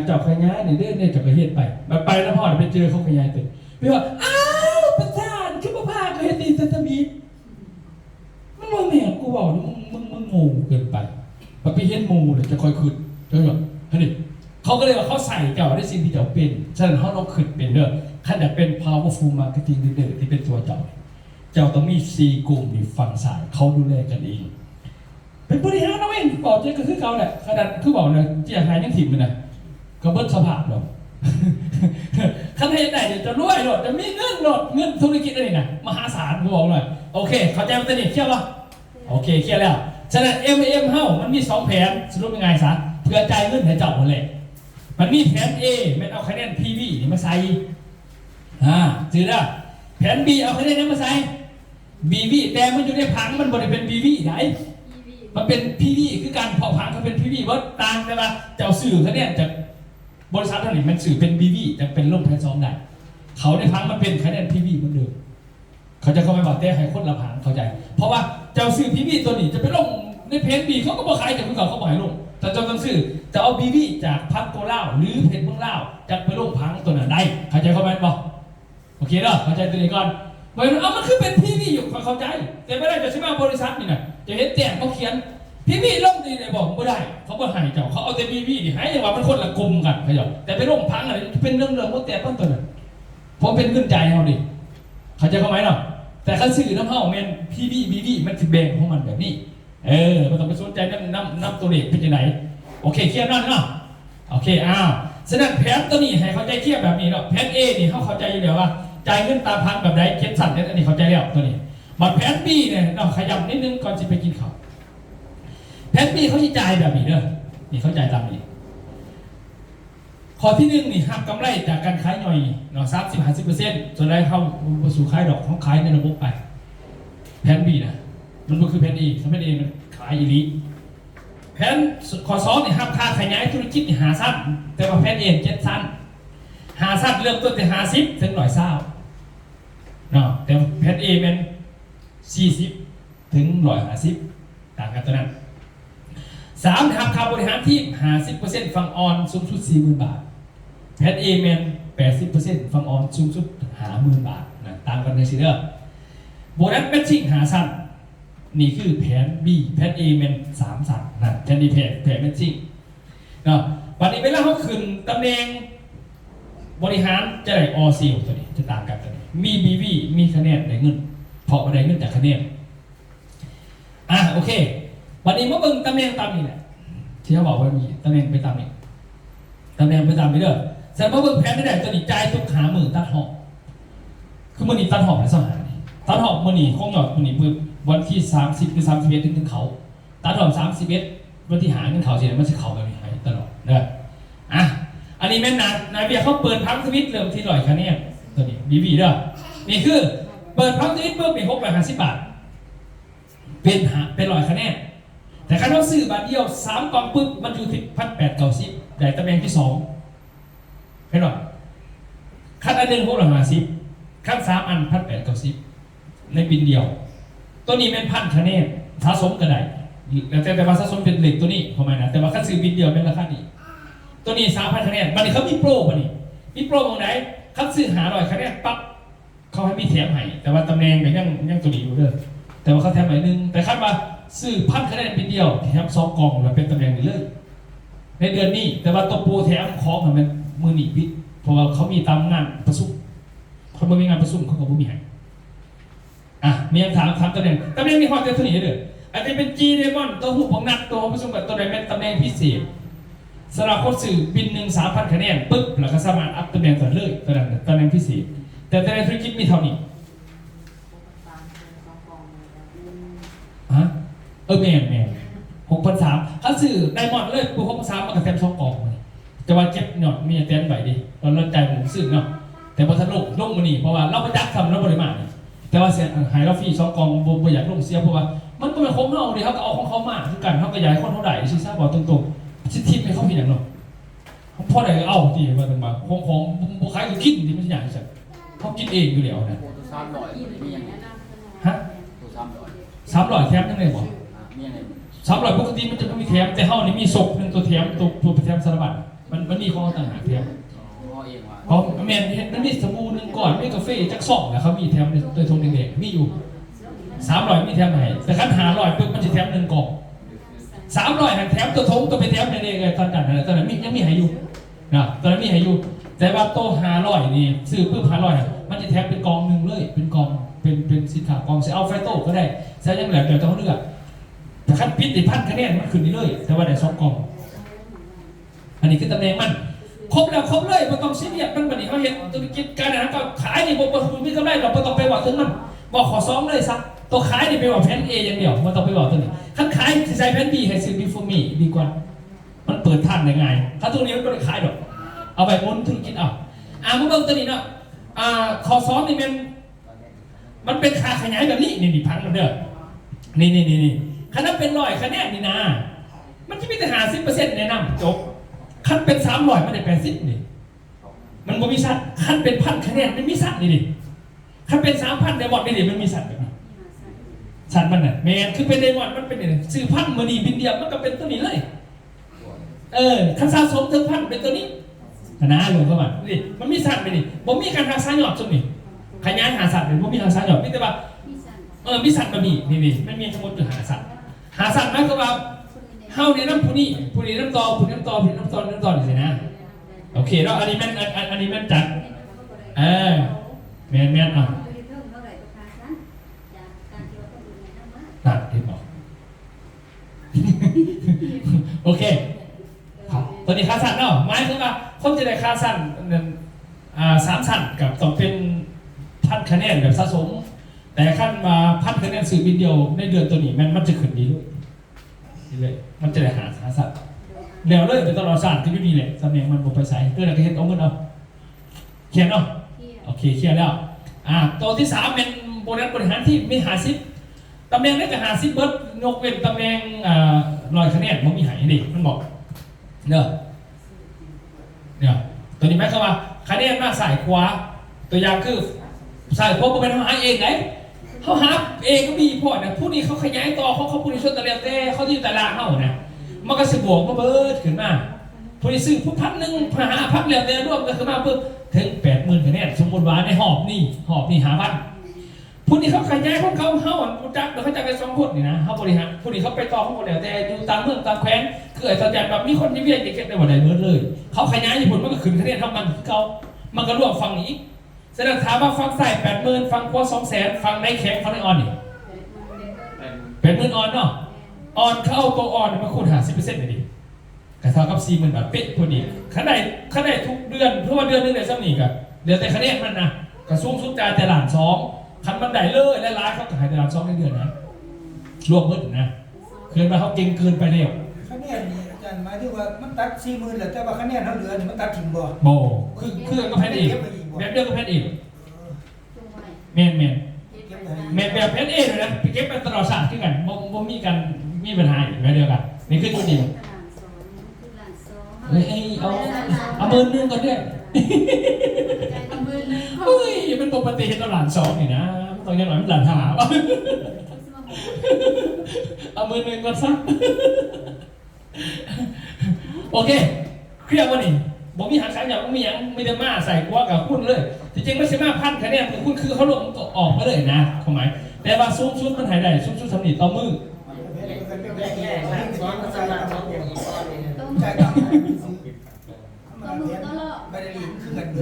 จับขยายเนี่ยได้จับกระเฮ็ดไปแล้วพ่อไปเจอเขาขยายตัวพี่ว่าอ้าวประธานคือพระพาเขาเฮ็ดดีสัตมีมันว่าแม่กูบอกมึงโง่เกินไปพอไปเห็นโง่เลยจะคอยขึ้นเจ้าแบบนี่เขาก็เลยว่าเขาใส่เจ้าได้สิ่งที่เจ้าเป็นฉะนั้นเขาต้องขึ้นเป็นเด้อขนาดเป็น powerful marketing leader ที่เป็นตัวเจ้าต้องมี4 กลุ่มในฝั่งสายเขาดูแลกันเองเป็นบริหารเอาเองบอกเจ๊ก็คือเขาแหละขนาดคือบอกเลยเจ๊หายยังถิ่มเลยนะก็เบิ้ลสภาพหรอกขนาดไหนจะรวยหรอจะมีเงินธุรกิจอะไรนะมหาศาลกูบอกเลยโอเคเข้าใจมันนี่เครียดปะโอเคเครียดแล้วฉะนั้น M เฮ้ามันมี2 แผนสรุปยังไงซะเพื่อจ่ายเงินให้เจ้าหมดเลยมันมีแผน A มันเอาคะแนน PV นี่มาใส่จืดอ่ะแผน B เอาคะแนนนี้มาใส่ BV แต่มันอยู่ในผังมันบริเป็น BV ไหนมันเป็น PV คือการเพาะผังเขาเป็น PV ว่าต่างกันว่าเจ้าสื่อคะแนนจากบริษัทท่านนี่มันสื่อเป็น BV จะเป็นร่มแพนซ้อมได้เขาในผังมันเป็นคะแนน PV เหมือนเดิมเขาจะเข้าไปบอกแต่ให้คนละผังเข้าใจเพราะว่าเจ้าสื่อ PV ตัวนี้จะไปลงในเพจ B เขาก็บอกขายจากเขาบอกให้ลงแต่เจ้าต้องซื้อจะเอา BV จากพักตัวเล่าหรือเพจเมืองเล่าจะไปลงผังตัวนั้นได้เข้าใจเขาไหมบอกโอเคเนาะเข้าใจตัวนี้ก่อนมันคือเป็นพี่พี่อยู่เข้าใจแต่ไม่ได้จะใช่ไหมบริษัทนี่นะจะเห็นแจกเขาเขียนพี่พี่ลงดีเลยบอกไม่ได้เขาบอกให้เจ้าเขาเอาแต่พี่พี่นี่ให้อย่างว่ามันคนละกลุ่มกันเขาบอกแต่ไปลงพังอะไรเป็นเรื่องว่าแต่ต้นตัวนั้นเพราะเป็นเงินใจเขาดิเขาใจเขาไหมเนาะแต่ขั้นสื่อน้ำเข้าเมนพี่พี่บีบีมันคือแบ่งของมันแบบนี้มันต้องไปสนใจน้ำตัวเลขเป็นยังไงโอเคเคลียร์นั่นเนาะโอเคฉะนั้นแผนตัวนี้ให้เข้าใจเคลียร์แบบนี้เนาะแผน A นี่เขาเข้าใจอยู่แล้วว่าจ่ายเงินตามพังแบบไหนเข็มสั่นเนี่ยอันนี้เข้าใจแล้วตัวนี้บัตรแผน B เนี่ยเราขยับนิดนึงก่อนจะไปกินข้าวแผน B เขาจะจ่ายแบบนี้เด้อนี่เขาจ่ายตามนี้ข้อที่1นี่หักกำไรจากการขายย่อยเนาะ30-50%ส่วนใหญ่เข้าสู่ขายดอกเขาขายในระบบไปแผน B นะมันก็คือแผน A แผน A มันขายอีลีแผนข้อ2นี่หักค่าขยายธุรกิจนี่5 สั้นแต่ว่าแผน A 7 สั้น50เริ่มต้นแต่50ถึง120เนาะแต่แพท A เป็น40ถึง150ต่างกันตัวนั้น3หักค่าบริหารที่ 50% ฝั่งออนสูงสุด 40,000 บาทแพท A เป็น 80% ฝั่งออนสูงสุด 50,000 บาทนะต่างกันในซีเดอร์โบนัสแมทชิ่ง5 สั้นนี่คือแผน B แพท A เป็น3 สั้นนะแทนที่แผนแมทชิ่งเนาะวันนี้เวลาเขาขึ้นตำแหน่งบริหารจะได้ออซิลตัวนี้จะต่างกันตัวนี้มี BV มีคะแนนได้เงินเพราะได้เงินจากคะแนนโอเควันนี้มาเบิ่งตำแหน่งตามนี้แหละที่เขาบอกว่ามีตำแหน่งไปตามนี้ตำแหน่งไปตามนี้เด้อแต่มาเบิ่งแผนไม่ได้ตัวนี้จ่ายทุกหามือตัดหอกคือมันนี่ตัดหอกในสหารนี่ตัดหอกมันนี่คงหยอดมันนี่เมื่อวันที่30หรือ31ถึงเขาตัดหอก31วันที่หาเงินเขาเสียมันจะเขาแบบนี้ให้ตลอดเด้ออันนี้แม่นายเบียร์เขาเปิดพังสวิตเริ่มที่100 คะแนนตัวนี้บีเด้อนี่คือเปิดพังสวิตเพิ่มเป็น650 บาทเป็น100 คะแนนแต่คันว่าซื้อบัตรเดียว3 กล่องปุ๊บมันอยู่ที่1,890ได้ตำแหน่งที่2เห็นหรอ ขั้นอันหนึ่ง650ขั้น3อัน1,890ในบินเดียวตัวนี้เป็น1,000คะแนนสะสมก็ได้แต่ว่าสะสมเป็นเหล็กตัวนี้เข้ามานะแต่ว่าขั้นซื้อบินเดียวเป็นราคาดีตัวนี้ 3,000 คะแนนบัดนี้เขามีโปรบัดนี้มีโปรตรงไหนขั้นซื้อ500คะแนนปั๊บเขาให้มีแถมให้แต่ว่าตำแหน่งก็ยังตัวนี้อยู่เด้อแต่ว่าเขาแถมให้นึงแต่ขั้นมาซื้อ1,000 คะแนนบินเดียวแถม2กล่องแล้วเป็นตำแหน่งนี้เลยในเดือนนี้แต่ว่าตัวโปรแถมของมันมือหนีพิษเพราะว่าเขามีตามงานประชุมเขาไม่มีงานประชุมเขาก็ไม่มีให้มีคำถามตำแหน่งมีความเท่านี้เลยอาจจะเป็น G Demon ตัวหูของนักตัวประชุมกับตัวใดเป็นตำแหน่งพิเศษสำหรับคนสื่อบิน1 3,000 คะแนนปึ๊บแล้วก็สามารถอัพตำแหน่งต่อเลยตำแหน่งพิเศษแต่ในธุรกิจมีเท่านี้แม่6,300เขาสื่อไดมอนด์เลยปู6,300มันก็เต็ม2 กล่องเลยจะว่าเจ็บหน่อยมีเต็มใบดิเราใจหมูสื่อเนาะแต่พอทะลุลงมานี่เพราะว่าเราไปจักทำเราบริมาแต่ว่าเสียหายเราฟรี2 กล่องบ่อยากลงเสียเพราะว่ามันก็เป็นของเราดิเขาก็เอาของเขามาคือกันเขาก็ย้ายคนเท่าไหร่ซีซ่าบอกตรงๆชิดทิพย์ให้เขาเห็นอย่างเนาะพอไหนก็เอาดีมาตรงมาของบุคคลคือกินที่ไม่ใช่อย่างใช่เขากินเองอยู่แล้วนะฮะ300แถมยังไงบอก300ปกติมันจะไม่มีแถมแต่เท่านี้มีศพหนึ่งตัวแถมตัวแถมสารบัญมันมีของต่างหากแถมเขาแมนเห็นมันมีสบู่หนึ่งก่อนมีกาแฟจักซ่องนะเขามีแถมโดยทงเด็กๆมีอยู่300มีแถมไหนแต่ขั้น500ปุ๊บมันจะแถม1 กล่อง300แถมตัวทงตัวไปแถมเด็กๆตอนนั้นยังมีให้อยู่นะตอนนั้นมีให้อยู่แต่ว่าตัว500นี่ซื้อปุ๊บ500มันจะแถมเป็นกองหนึ่งเลยเป็นกองเป็นสินค้ากองใช้เอาไฟโต้ก็ได้ใช้ยังเหลือเดี๋ยวต้องเลือกแต่ขั้นพิษใน1,000 คะแนนมันขึ้นนี่เลยแต่ว่าได้2 กล่องอันนี้คือตำแหน่งมันครบเลยมันต้องซีเรียสมันบัดนี้เขาเห็นธุรกิจการอาหารก็ขายนี่บ่มีกำไรเราไม่ต้องไปบอกถึงมันบอกขอ2เลยซักตัวขายนี่ไปบอกแผ่น A อย่างเดียวมันต้องไปบอกตัวนี้ขั้นขายใส่แผ่น B ให้ซื้อ Before Me ดีกว่ามันเปิดทันได้ง่ายถ้าตัวนี้มันก็ได้ขายดอกเอาไปบนธุรกิจมึงเบิ่งตัวนี้เนาะขอ2นี่มันเป็นค่าขยายแบบนี้นี่พังมันเด้อนี่คันนั้นเป็น100 คะแนนนี่นะมันจะมีแต่50%แนะนำจบคันเป็น300มันได้80นี่มันบ่มีสัตว์คันเป็น1,000 คะแนนมันมีสัตว์นี่ดิคันเป็น3,000ไดมอนด์นี่ดิมันมีสัตว์แบบนี้สัตว์มันน่ะแม่นคือเป็นไดมอนด์มันเป็นนี่ซื้อ1,000มื้อนี้บินเดียวมันก็เป็นตัวนี้เลยคันสะสมถึง1,000เป็นตัวนี้นะลงเข้ามานี่มันมีสัตว์ไปนี่บ่มีการรักษาหยอดซุ่มนี่ขยายหาสัตว์เป็นบ่มีรักษาหยอดมีแต่ว่ามีสัตว์แบบนี้นี่มันมีทั้งหมดอยู่หาสัตว์นั่นก็ว่าเฮาเนี่ยน้ำผู้นี้น้ำตอนี่สินะโอเคแล้วอันนี้มันจัดแมนตัดที่บอกโอเคตัวนี้คาสั้นเนาะหมายถึงว่าคนจะได้คาสั้น3 สั้นกับต้องเป็น1,000 คะแนนแบบสะสมแต่ขั้นมา1,000 คะแนนสื่อบินเดียวในเดือนตัวนี้มันจะขึ้นดีเลยมันจะได้หาสัตว์เดี๋ยวเลยเป็นตลอดศาสตร์ก็อยู่ดีแหละตำแหน่งมันบกไปใส่เพื่อนก็เห็นเอาเงินเอาเขียนเนาะโอเคเขียนแล้วตัวที่3เป็นโบนัสบริหารที่มี50ตำแหน่งนี้จะ50เบิร์ดยกเว้นตำแหน่ง100 คะแนนมันมีหายดิมันบอกเนี่ยตัวนี้หมายความว่าคะแนนมาสายขวาตัวอย่างคือสายขวาเป็นหาเองไหนเขาหาเองก็มีพอเนี่ยผู้นี้เขาขยายต่อเขาผู้นี้ชนตะเลียแต่เขาที่ตลาดเขาเนี่ยมันก็สิบวกมาเบิร์ดขึ้นมาผู้นี้ซื้อผู้1,000หา1,000เลียแต่รวมกันขึ้นมาปุ๊บถึง80,000 คะแนนสมบูรณ์ว่าในหอบนี่1,000ผู้นี้เขาขยายของเขาผู้จักเดี๋ยวเขาจะไป2 คนนี่นะเขาบริหารผู้นี้เขาไปต่อเขาหมดแล้วแต่อยู่ตามเมืองตามแคว้นคือไอ้ตอนจัดแบบมีคนที่เวียนเก็บได้หมดเลยเบิร์ดเลยเขาขยายญี่ปุ่นมันก็ขึ้นคะแนนเท่ามันก็รวมฟังอีกแสดงถามว่าฟังใส่80,000ฟังกว่า200,000ฟังในแข็งฟังในอ่อนนี่80,000อ่อนเนาะอ่อนเข้าตัวอ่อนมาคูณ50%เลยดิก็เท่ากับ40,000 บาทเป๊ะพอดีขนาดทุกเดือนเพราะว่าเดือนนึงได้สักนี่ก็เหลือแต่คะแนนมันนะกระสูงสุดจ่ายแต่1,200,000คันมันได้เลยและร้ายเขาขายแต่1,200,000ในเดือนนะรวมเบิดนะเกินมาเขาเก่งเกินไปแล้วคะแนนนี่อาจารย์หมายถึงว่ามันตัด40,000แล้วแต่ว่าคะแนนเขาเหลือนี่มันตัดทิ้งบ่คือก็แพ้อีกแบบเดียวก็แพ้อีกแม่นแบบแพ้เองเลยนะไปเก็บไปตลอดศาสตร์ที่กันบ่มีกันมีปัญหาอีกแบบเดียวกันนี่คือจุดเดียวเอา10,000 ก่อนด้วย เฮ้ยมันปกติเห็นตลาดสองนี่นะตอนยังหน่อยมันหลานหาเอามือหนึ่งก่อนซะโอเคเครียดวะนี่บอกมีหางสายอย่างมีอย่างไม่ได้มาใส่กว่ากับคุณเลยจริงๆไม่ใช่มาพันคะแนนคือคุณคือเขาลงออกมาเลยนะทำไมแต่ว่าซุ้มชุดมันหายได้ซุ้มชุดสำนีต่อมือ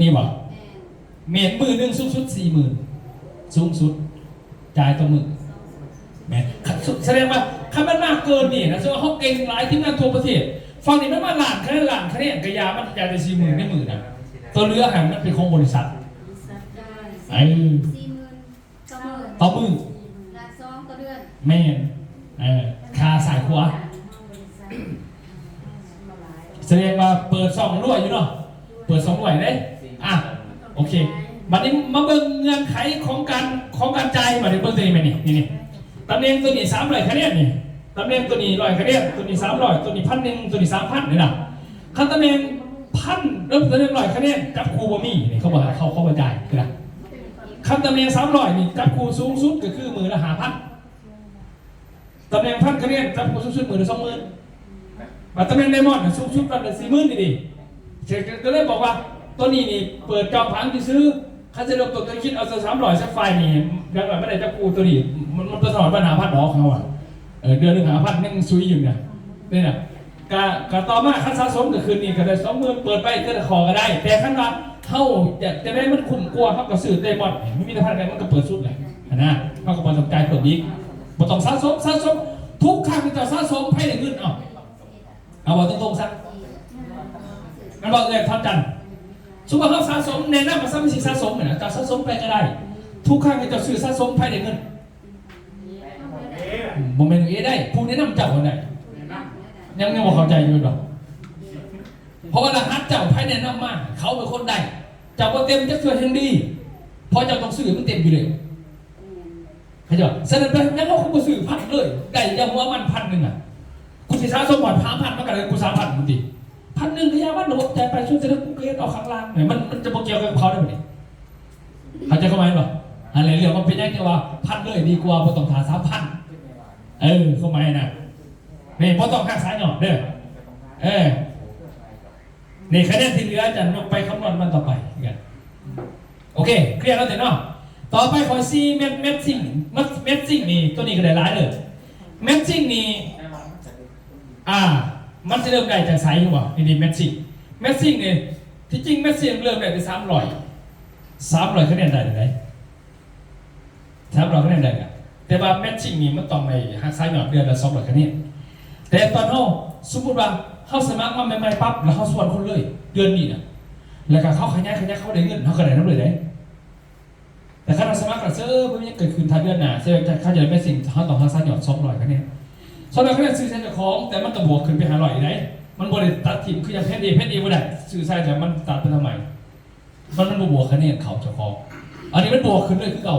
นี่บอกเมตรมือหนึ่งสูงสุด40,000สูงสุดจ่ายต่อมือแม่แสดงว่าคันมันมากเกินนี่นะแสดงว่าเขาเก่งหลายที่งานทั่วประเทศฟังนี่มันมาหลานคะแนนกระยามันจ่ายได้40,000ไม่หมื่นนะตัวเรือหันมันเป็นของบริษัทไอ้ต่อมือแม่คาสายขวาแสดงว่าเปิด2 รั่วอยู่เนาะเปิด2 รั่วได้อ่ะโอเคบัดนี้มาเบิ่งเงื่อนไขของการจ่ายมาเดี๋ยวเบิ่งตัวนี้ไหมนี่ตำแหน่งตัวนี้300คะแนนนี่ตำแหน่งตัวนี้100คะแนนตัวนี้300ตัวนี้1,000ตัวนี้3,000นี่นะขั้นตำแหน่ง1,000แล้วตำแหน่ง100คะแนนจับครูบ่มีนี่เขาบอกเขาบรรยายคือนะขั้นตำแหน่ง300นี่จับครูสูงสุดก็คือมือละ5,000ตำแหน่ง1,000คะแนนจับครูสูงสุดมือละ20,000มาตำแหน่งไดมอนด์สูงสุดประมาณ40,000นี่ดิเช็คก็เลยบอกว่าตัวนี้นี่เปิดจองผังที่ซื้อค่าจะลงตัวคิดเอา300สักไฟนี่ยังไม่ได้จะกูตัวนี้มันตัวถอดปัญหาพัดดอกเขาอ่ะเดือนหนึ่ง1,000นั่งซุยอยู่เนี่ยนี่นะกะต่อมาขั้นสะสมก็คือนี่ก็ได้20,000เปิดไปก็ได้ขอก็ได้แต่ขั้นว่าเขาจะได้มันคุ้มกลัวเขาก็ซื้อไดมอนด์ไม่มีแต่พันกันมันก็เปิดสุดเลยนะเขาก็มาสนใจเปิดบิ๊กบ่ต้องสะสมทุกครั้งที่จะสะสมให้ได้เงินเอาบอกตรงๆซะมันบอกเลยทับจันสุภาพสะสมในหน้าภาษาไม่ใช่สะสมเหมือนจะสะสมไปก็ได้ทุกครั้งที่จะซื้อสะสมให้ได้เงินโมเมนต์ได้ผู้แนะนำเจ้าคนไหนยังบอกเข้าใจอยู่หรอเพราะว่ารหัสเจ้าให้แนะนำมาเขาเป็นคนใดเจ้าก็เต็มจะช่วยทั้งดีพอเจ้าต้องซื้อมันเต็มอยู่เลยเข้าใจแสดงว่ายังเขาคุซื้อพันเลยได้ยังว่ามัน1,000อ่ะกูสิสะสมหมด5,000มันก็เลยกู3,000มันดิ1,000ก็ยาว่าหนูใจไปช่วยจะได้กูเกลียดออกข้างล่างเนี่ยมันจะโปเกี่ยวกับเขาได้ไหมเขาจะเข้ามาหรออะไรเรื่องมันเป็นยังไงว่า1,000เลยดีกว่าพอต้องหา3,000เข้ามานะนี่พอต้องหักสายหน่อเด้อนี่คะแนนที่เหลือจะนกไปคำนวณมันต่อไปกันโอเคเคลียร์แล้วเสร็จเนาะต่อไปขอซีเม็ดซิ่งนี่ตัวนี้ก็ได้หลายเลยเม็ดซิ่งนี่มันจะเริ่มได้จากไซส์หรือเปล่านี่แมทซิ่งเนี่ยที่จริงแมทซิ่งเริ่มได้ที่300คะแนนได้ไหม300คะแนนได้กันแต่ว่าแมทซิ่งนี่มันต้องในหักไซส์หน่อยเดือนละ200คะแนนแต่ตอนเขาสมมติว่าเขาสมัครมาใหม่ๆปั๊บแล้วเขาสวนคนเลยเดือนนี้นะแล้วก็เขาขยันเขาได้เงินเขาก็ได้น้ำเลยได้แต่ถ้าเราสมัครกับเซอร์พวกนี้เกิดขึ้นทันเดือนหน้าเซอร์จะเข้าใจแมทซิ่งเขาต้องหักไซส์หน่อย200คะแนน200คะแนนซื้อใช้เจ้าของแต่มันก็บวกขึ้นไป500ได้มันบริตัดถิ่มคืออย่างเพชรดีไม่ได้ซื้อใช้แต่มันตัดไปทำไมมันบวกคะแนนเขาเจ้าของอันนี้มันบวกขึ้นเลยคือเก่า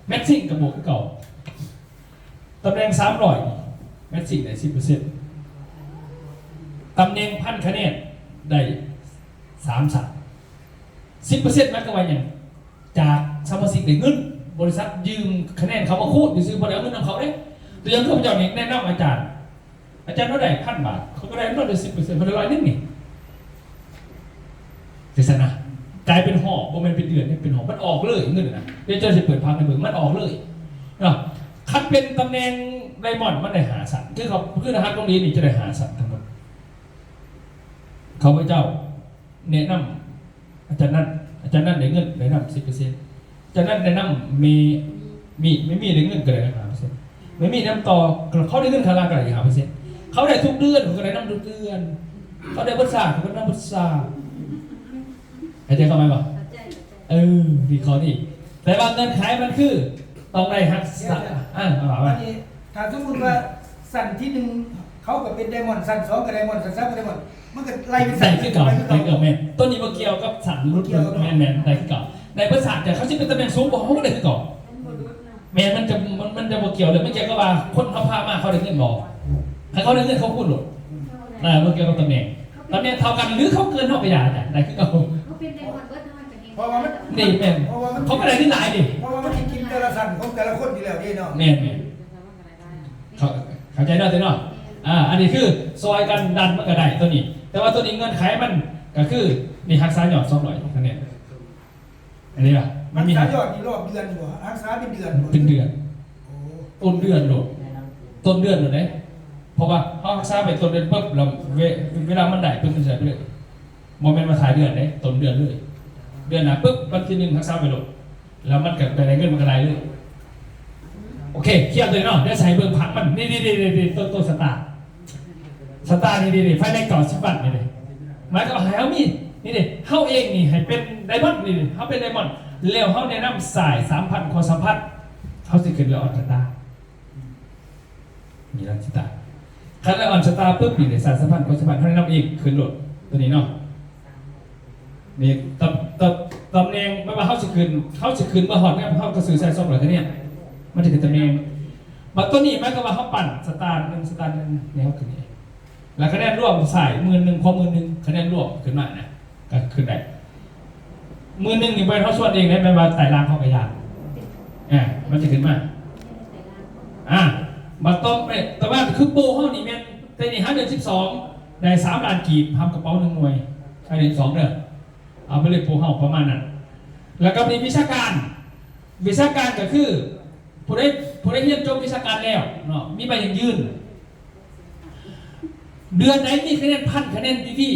แมทซิ่งกับบวกคือเก่าตำแหน่ง300แมทซิ่งได้ 10% ตำแหน่ง1,000คะแนนได้10%มันก็ว่าอย่างจากสมาชิกได้เงินบริษัทยืมคะแนนเขามาคูดหรือซื้อบริษัทเงินนำเขาได้ตัวอย่างข้าพเจ้าเนี่ยแนะนำอาจารย์เขาได้1,000 บาทเขาก็ได้ลดได้ 10% คนละ100 นิดนี่เจษนะกลายเป็นห่อบ่มันเป็นเดือนนี่เป็นห่อมันออกเลยเงินนะเดี๋ยวจะเปิดพังในเมืองมันออกเลยเนาะคัดเป็นตำแหน่งไดมอนด์มันได้หาสัตว์คือรหัสตรงนี้นี่จะได้หาสัตว์ทั้งหมดเขาพระเจ้าแนะนำอาจารย์นั่นได้เงินได้นำ 10% อาจารย์นั่นได้นำไม่มีได้เงินก็ได้5%ไม่มีน้ำต่อเขาได้เงินคารากันอะไร5%เขาได้ทุกเดือนเขาก็ได้น้ำทุกเดือนเขาได้บริษัทเขาก็ได้น้ำบริษัทหายใจเข้าไหมบ่ดีข้อนี้แต่ว่าเงินขายมันคือต้องได้หักสัตว์เอาไปถ้าสมมติว่าสั่นที่1เขาก็เป็นไดมอนด์สั่น2ก็ไดมอนด์สั่น3ก็ไดมอนด์มันก็ไล่เป็นสั่นขึ้นเก่าแม่ต้นนี้มาเกี่ยวกับสั่นรุ่นแม่ได้ขึ้นเก่าในบริษัทแต่เขาจะเป็นตำแหน่งสูงกว่าเขาก็ได้ขึ้นเก่าแม่มันจะบ่เกี่ยวเลยไม่เกี่ยวกับว่าคนเขาพามาเขาได้เงินบอกถ้าเขาได้เงินเขาพูดหรอกมันเกี่ยวกับตำแหน่งเท่ากันหรือเขาเกินเท่าไปอย่างได้ขึ้นเก่าเขาเป็นไดมอนด์เบิร์ดเท่ากันเอง เพราะว่ามัน นี่แม่น เพราะว่ามัน เขาก็ได้ที่หลายดิ เพราะว่ามันกินแต่ละสันของแต่ละคนอยู่แล้วนี่เนาะ แม่นเข้าใจเนาะตัวเนาะอันนี้คือซอยกันดันมันก็ได้ตัวนี้ แต่ว่าตัวนี้เงื่อนไขมันก็คือนี่หักซ้ายหยอด200คะแนนอันนี้ล่ะ มั มัน นมี สา หั ย ก ยอดนี่รอบเดือนบ่รักษาเป็นเดือนบ่ เป็นเดือน โอ้ ต้นเดือนโหลดต้นเดือนโหลดเลยเพราะว่าเขารักษาไปต้นเดือนปุ๊บเราเวลามันได้ปุ๊บมันจะไปเลยโมเมนต์มาถ่ายเดือนเลยต้นเดือนเลยเดือนหน้าปุ๊บวันที่1รักษาไปโหลดแล้วมันก็ได้เงินมันก็ได้เลยโอเคเคลียร์เลยเนาะเดี๋ยวใส่เบิ่งผักมันนี่ต้นสตาร์นี่ไฟแรงก่อน10 บาทนี่เลยหมายก็หายเอามีนี่ดิเฮาเองนี่ให้เป็นไดมอนด์นี่เฮาเป็นไดมอนด์แล้วเฮาแนะนำสาย 3,000 ความสัมพันธ์เฮาสิขึ้นเรือออนสตาร์มีรันสตาร์คันแล้วออนสตาร์ปุ๊บนี่สาย 3,000 ความสัมพันธ์เฮาแนะนำอีกขึ้นโหลดตัวนี้เนาะนี่ตำแหน่งไม่ว่าเฮาสิขึ้นเมื่อฮอดเนี่ยเฮาก็ซื้อใส่ซองเลยเนี่ยมันจะเป็นตำแหน่งบัดตัวนี้หมายก็ว่าเฮาปั่นสตาร์1สตาร์1เนี่ยเฮาขึ้นนี่แล้วคะแนนรวมสาย10,000 พอ10,000คะแนนรวมขึ้นมานะก็ขึ้นได้10,000นี่ไปเท่าส่วนเองได้ไหมว่าไต่รางเข้ากระยานมันจะขึ้นมามาต้มแต่ว่าคือโปรห้องนี่แม่นแต่นี่5 เดือน 12ได้3 ล้านกีบทำกระเป๋า1 หน่วยใช้เดือน2 เดือนเอาไปเลยโปรห้องประมาณนั้นแล้วก็มีวิชาการก็คือผู้ได้เรียนจบวิชาการแล้วเนาะมีใบยังยืนเดือนไหนมีคะแนน1,000 คะแนนพี่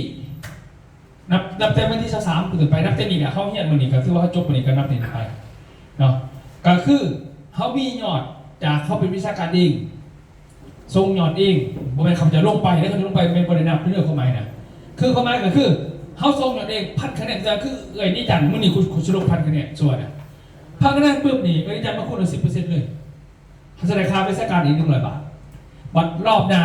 นับแต่วันที่23ถึงไปนับแต่นี่เนี่ยเขาเรียนมื้อนี้ก็คือว่าเขาจบมื้อนี้ก็นับนี่ไปเนาะก็คือเขามียอดจากเขาเป็นวิชาการเองทรงยอดเองบ่แม่นเขาจะลงไปแล้วเขาจะลงไปเป็นบ่ได้นับเรื่องความหมายนะคือความหมายก็คือเขาทรงยอดเอง1,000 คะแนนจะคือนี่จันมื้อนี้คุณสิลง1,000 คะแนนส่วน1,000 คะแนนปุ๊บนี่นี่จันมาคูณเอา 10% เลยเขาจะได้ค่าวิชาการอีก100 บาทบัดรอบหน้า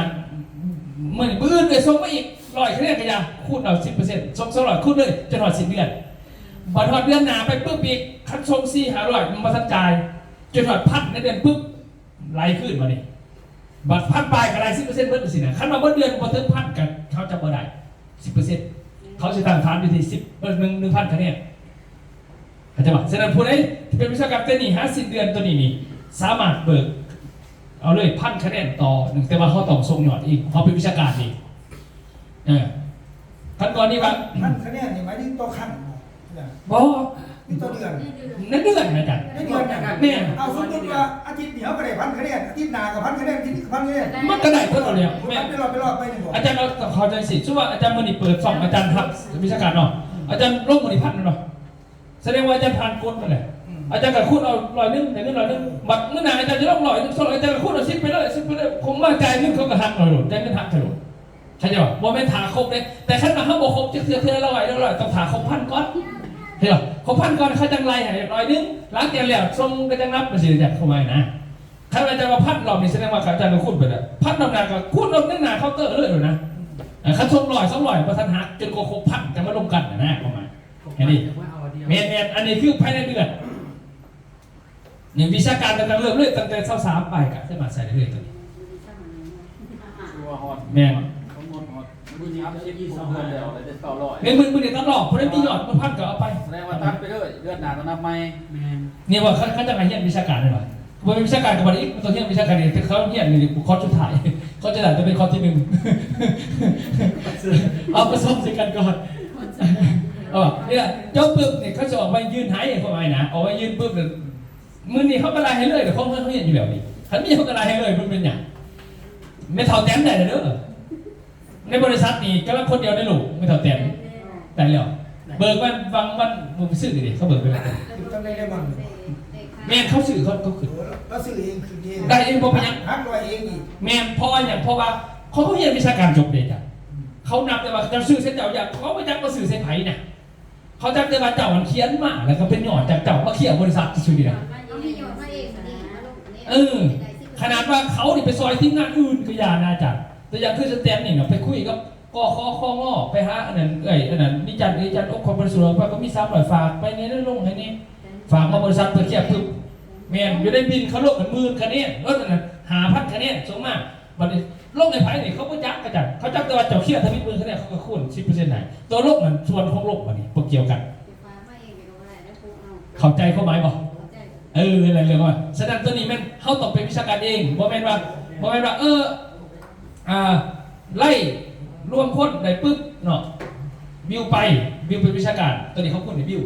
มื้อนี้มื้ออื่นเลยส่งมาอีก100 คะแนนก็ยังคูณเอา 10% ส่ง200คูณเลยจนถึง10 เดือนบัดฮอดเดือนหน้าไปปุ๊บอีกคันส่ง4-500มันบ่ทันจ่ายจนถึง1,000ในเดือนปุ๊บไล่ขึ้นมานี่บัด1,000ปลายก็ได้ 10% เบิดสินะคันว่าบ่เดือนบ่ถึง1,000ก็เขาจะบ่ได้ 10% เขาสิตั้งฐานอยู่ที่1,000 คะแนนเข้าใจบ่ฉะนั้นผู้ใดที่เป็นวิชาการเต้นนี่50 เดือนตัวนี้นี่สามารถเบิกเอาเลย1,000 คะแนนต่อ1แต่ว่าเขาต้องส่งยอดอีกเขาเป็นวิชาการอีกขั้นตอนนี้ว่า 1,000 คะแนนนี่หมายถึงต่อครั้งบ่ บอ นี่ต่อเดือน นั่นเดือนนะจ๊ะ ในเดือนเนี่ยเอาสมมติว่าอาทิตย์เดียวก็ได้1,000 คะแนนอาทิตย์หน้าก็1,000 คะแนนอาทิตย์นี้ก็1,000 คะแนน มันก็ได้เพื่อเราเนี่ย แม่ไปรอบไปนี่บ่ อาจารย์เราเข้าใจสิชื่อว่าอาจารย์มือนี่เปิด2อาจารย์ทับวิชาการเนาะอาจารย์ลงมือนี่พันเนาะแสดงว่าอาจารย์ผ่านกฎมาเลยอาจารย์กับคุณเอา100 แต่เงิน100บัตรเมื่อนานอาจารย์จะลง100 200อาจารย์กับคุณเอา10 ไปเลยผมมาจ่ายเงินเขาก็หัก100 จ่ายเงินหัก100ใช่ไหมว่าไม่ถาครบเลยแต่ขั้นมาห้าโมครบจะเทื่อ100ต้องถาครบ1,000 ก่อนเห็นหรอครบ1,000 ก่อนเขาจังไรให้100หลังจากแล้วทรงก็จะนับไปสิจากเข้ามานะถ้าอาจารย์มา1,000 รอบนี่แสดงว่าอาจารย์กับคุณไปแล้ว1,000 รอบหน้าก็คุณรอบนึงหน้าเคาน์เตอร์เลยนะขั้นทรง100 200ประธานหักจนครบ1,000จะมาลงกันนะเข้ามาแค่นี้เมนอันนี้คือภายในเดือน1วิชาการต่างๆเริ่มเลยตั้งแต่23ไปก็จะมาใส่เรื่อยๆตัวนี้แม่มือนี้อัพชิป2 เดือนแล้วเลยจะ900 เงินมือเดียวต้องหลอกเพราะได้มีหยอดมาพันก็เอาไป แสดงว่าตัดไปเลยเดือนหน้าต้องนับใหม่แม่น เนี่ยว่าเขาจะมาเรียนวิชาการได้หรอว่าเป็นวิชาการกับวันนี้ตัวเรียนวิชาการเนี่ยเขาเรียนในคอร์สสุดท้ายเขาจะได้จะเป็นคอร์สที่ 1เอาผสมกันก่อนเนี่ยเจ้าปึ๊บเนี่ยเขาจะออกมายืนหายอย่างพวกไอ้นะออกมายืนปึ๊บเนี่ยมือนี่เขากระไรให้เลยแต่เขาเรียนอยู่แบบนี้เขาไม่เขากระไรให้เลยมันเป็นอย่างไม่เท่าแต้มได้เลยเด้อในบริษัทนี่กำลังคนเดียวในหลูกไม่เท่าแต้มแต่แล้วเบิกวันบางวันมึงไปซื้อดิเขาเบิกไปแล้ว ต้องได้มัน แม่เขาซื้อเขาขึ้น ก็ซื้อเองคือเอง ได้เองเพราะยัง หักร้อยเองอีก แม่เพราะอย่างเพราะว่าเขาเรียนวิชาการจบเลยจ้ะเขานับแต่ว่าจะซื้อเส้นเจ้าอย่างเขาไม่จักมาซื้อเส้นไผ่นะเขาจักแต่ว่าเจ้ามันเขียนมาแล้วก็เป็นหยอดจากเจ้ามาเขียนบริษัทที่ซื้อดีนะขนาดว่าเขาไปซอยที่งานอื่นก็ยาน่าจัดแต่อย่างคือสแตนนี่เนาะไปคุยกับกอคองอไปหาอันนั้นอันนั้นนิจันอกของบริษัทว่าก็มี300ฝากไปนี่ลงให้นี่ฝากมาบริษัทเพื่อเทียบปึ๊บแม่นอยู่ได้บินเขาลงกัน10,000 คะแนนรถนั้น5,000 คะแนนสูงมากบัดนี้ลงในไผ่นี่เขาก็จักกระจัดเขาจักแต่ว่าเจ้าเขี้ยทวิต10,000 คะแนนเขาก็คูณ 10% ไหนตัวลงมันส่วนของลงบัดนี้พวกเกี่ยวกัน เข้าใจเข้าหมายบ่อะไรเรื่องว่าฉะนั้นตัวนี้มันเขาต้องเป็นวิชาการเองบ่แม่นว่าไล่รวมคนได้ปุ๊บเนาะวิวเป็นวิชาการตัวนี้เขาพูดในวิว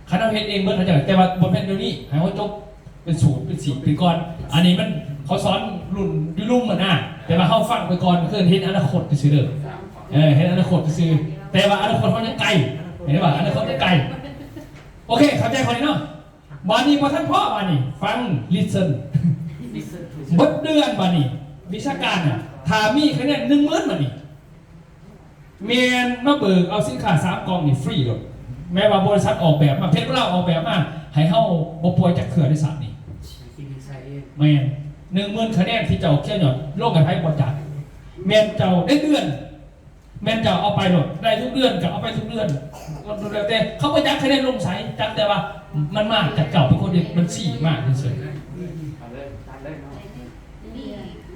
คณะเฮ็ดเองเมื่อเขาจะแต่ว่าบนแผ่นเดี๋ยวนี้ให้เขาจบเป็นสูตรเป็นสีเป็นก้อนอันนี้มันเขาสอนรุ่มเหมือนน่ะแต่ว่าเขาฟังไปก่อนคือเห็นอนาคตไปซื้อเด้อเห็นอนาคตไปซื้อแต่ว่าอนาคตเขายังไกลเห็นป่ะอนาคตยังไกลโอเคเข้าใจคนนี้เนาะวันนี้พอท่านพ่อวันนี้ฟัง listen บทเดือนวันนี้วิชาการอ่ะถ้ามีคะแนน10,000วันนี้เมียนมาเบิกเอาสินค้า3 กล่องนี่ฟรีเลยแม้ว่าบริษัทออกแบบมาเพชรเราออกแบบมาให้เฮาบ่ป่วยจากเขื่อนในสระนี่แม่น10,000คะแนนที่เจ้าเขียนหยอดโลกกันไผบ่จัดแม่นเจ้าได้เดือนแม่นเจ้าเอาไปหมดได้ทุกเดือนกับเอาไปทุกเดือนแต่เขาบ่จัดคะแนนลงใช้จัดแต่ว่ามันมากจากเก่าเป็นคนเด็กมันสี่มากที่สุด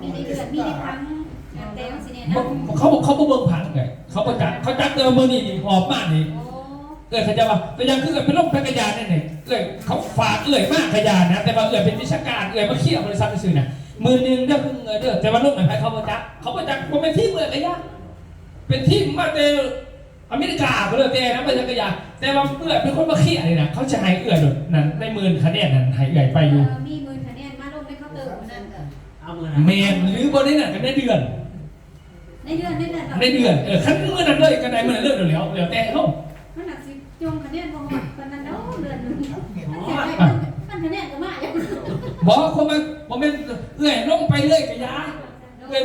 มีได้เดือนมีได้ครั้งแต่ยังสิเนี่ยนะ เขาเบิ่งผังไงเขาประจัดเขาจัดเติมมือนี่หอบมากนี่เขาจะว่าแต่ยังคือเป็นโรคพักยาเนี่ยเขาฝากมากขยานะแต่ว่าเป็นวิชาการมาเขี่ยบริษัทซื่อนะมือนึงเด้อแต่ว่าโรคไหนเขาประจัดผมเป็นที่เมืองขยาเป็นที่มาเตอเมริกาก็เลยแต่นะเป็นขยาแต่ว่าเป็นคนมาเขี่ยเลยนะเขาจะให้นั่นได้10,000คะแนนนั่นให้ไปอยู่มี10,000คะแนนมาลงในเคาน์เตอร์นั่นเมนหรือบนนี้น่ะกันได้เดือนขั้นเมื่อนั้นเลยกันได้เมื่อนั้นเลื่อนแล้วแต่เขามันหนักสิจงคะแนนบ่หมดกันนั้นเนาะเดือนนึงมันคะแนนก็มาอย่างบอกคนมาผมเป็นลงไปเรื่อยกับยา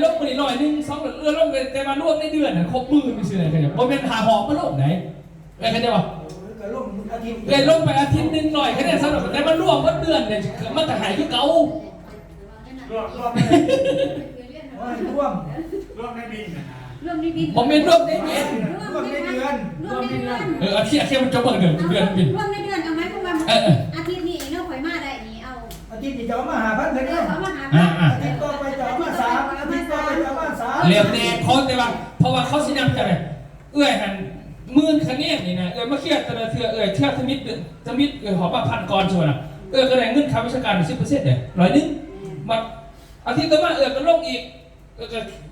ลงไปหน่อยนึง2ลงไปแต่มาร่วมในเดือนครบมือไม่ใช่อะไรกันผมเป็นหาหอมาลงไหนเขาจะว่าลงไปอาทิตย์นึงหน่อยแค่นี้สำหรับแต่มันร่วมว่าเดือนเนี่ยมันจะหายที่เก่าร่วมในบินผมเป็นร่วมในเดือนอาทิตย์มันจะเบิกเดือนบินร่วมในเดือนเอาไหมพวกมันอาทิตย์นี้เนาะข่อยมาได้นี่เอาอาทิตย์นี้จะเอามาหาพันเลยเนาะอาทิตย์ต่อไปจะเอามา3อาทิตย์ต่อไปจะเอามา3เรียบเนยเขาแต่ว่าเพราะว่าเขาสินำจะอะไรหัน10,000คะแนนนี่นะมาเครียดแต่ละเทือเทือสมิธหอบมาพันกรชวนอ่ะก็ได้เงินค่าวิชาการ10%เนี่ย100มาอาทิตย์ต่อมาก็ลงอีกก็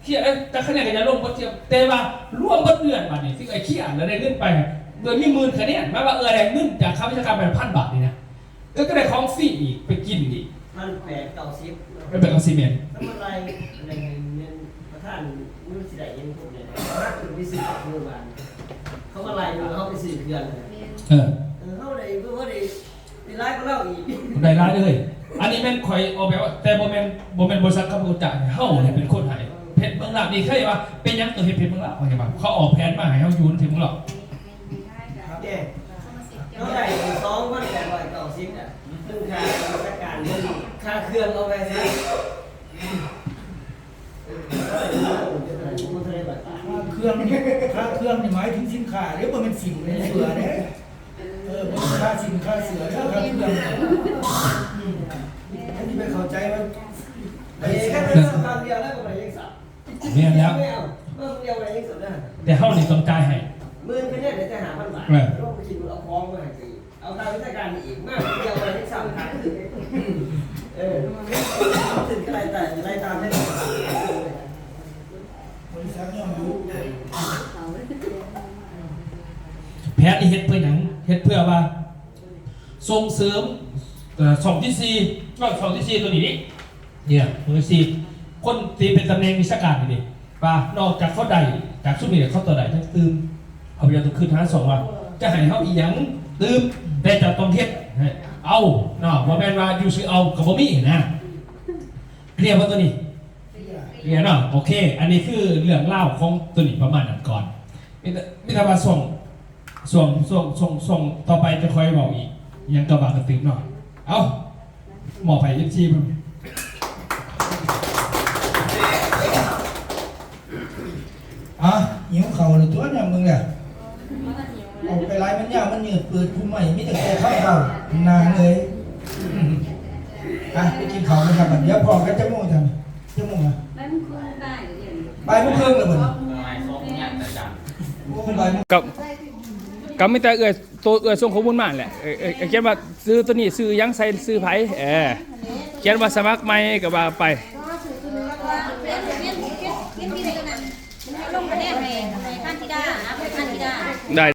เครียดแต่คะแนนก็จะลงบ่เทียบแต่ว่าร่วมบ่เดือนมานี่ที่เครียดแล้วได้เงินไปโดยมี10,000คะแนนมาว่าได้เงินจากค่าวิชาการไป1,000 บาทนี่นะก็ได้ของฟรีอีกไปกินอีก1,890ไปแบบเอาซีเมนต์ทำอะไรเงินประธานมือสิได้ยังพวกเนี่ยไปซื้อมือบานเขาก็ไล่เขาไปซื้อเพื่อนเขาได้ไล่ก็เล่าอีกได้ร้ายเลยอันนี้แม่นคอยออกแบบว่าแต่โมเมนต์บริษัทคำพูดจ่ายเฮ้าเนี่ยเป็นคนไทยเพชรเมืองลาวนี่เคยว่าเป็นยังตัวเพชรเมืองลาวอะไรบ้างเขาออกแผนมาให้เขายูนเพชรเมืองลาวเขาได้2,890อ่ะซึ่งค่าราชการค่าเครื่องเอาไปซะเครื่องนี่หมายถึงสินค้าหรือว่ามันสิ่งในเสือเนี่ยค่าสิ่งค่าเสือค่าเครื่องอันนี้ไปเข้าใจว่าแค่เรื่องคำเดียวแล้วก็ไปยังสับเนี่ยแล้วไม่เอาเรื่องเดียวไปยังสุดนะแต่เฮ้านี่ต้องจ่ายให้10,000คะแนนเดี๋ยวจะหา1,000 บาทร่วมคิดเอาฟ้องมาให้เอาค่าวิชาการอีกมากเดียวไปยังสับขาดถึงอะไรแต่อะไรตามได้บริษัทย่อมรู้แผนนี่เฮ็ดเพื่อหยังเฮ็ดเพื่อว่าส่งเสริมช่องที่4ตัวนี้เนี่ยตัวที่4คนที่เป็นตำแหน่งวิชาการนี่ว่านอกจากเขาได้จากชุดนี้เขาตัวใดทั้งตื่มเอาไปยังขึ้นหา2ว่าจะให้เฮาอีหยังตื่มแต่จะต้องเฮ็ดเอาเนาะบ่แม่นว่าอยู่ซื่อเอาก็บ่มีนะเคลียร์บ่ตัวนี้เคลียร์เนาะโอเคอันนี้คือเรื่องเล่าของตัวนี้ประมาณนั้นก่อนมีแต่ว่าส่งต่อไปจะค่อยบอกอีกยังกระบะกระตึงหน่อยเอาหมอไผ่ยิบชีมันหิวเข่าเลยตัวเนี่ยมึงเนี่ยออกไปไล่มันยาวมันเหนื่อยเปิดภูมิใหม่มีแต่แก่ข้าวเข่านานเลยไปกินข้าวนะครับเดี๋ยวพอกันจะมุ่งทำจะมุ่งอ่ะบ่ายโมงครึ่งได้บ่ายโมงครึ่งเลยบ่2 อย่างอาจารย์บ่ายโมงกับ ก็ไม่แต่ตัวส่งข้อมูลมาแหละเขียนว่าซื้อตัวนี้ซื้อยังใส่ซื้อไผเขียนว่าสมัครใหม่ก็ว่าไป ก็สื่อตัวนึงว่าเรียนที่ตัวนั้นลงคะแนนให้ท่านธิดานะท่านธิดา ได้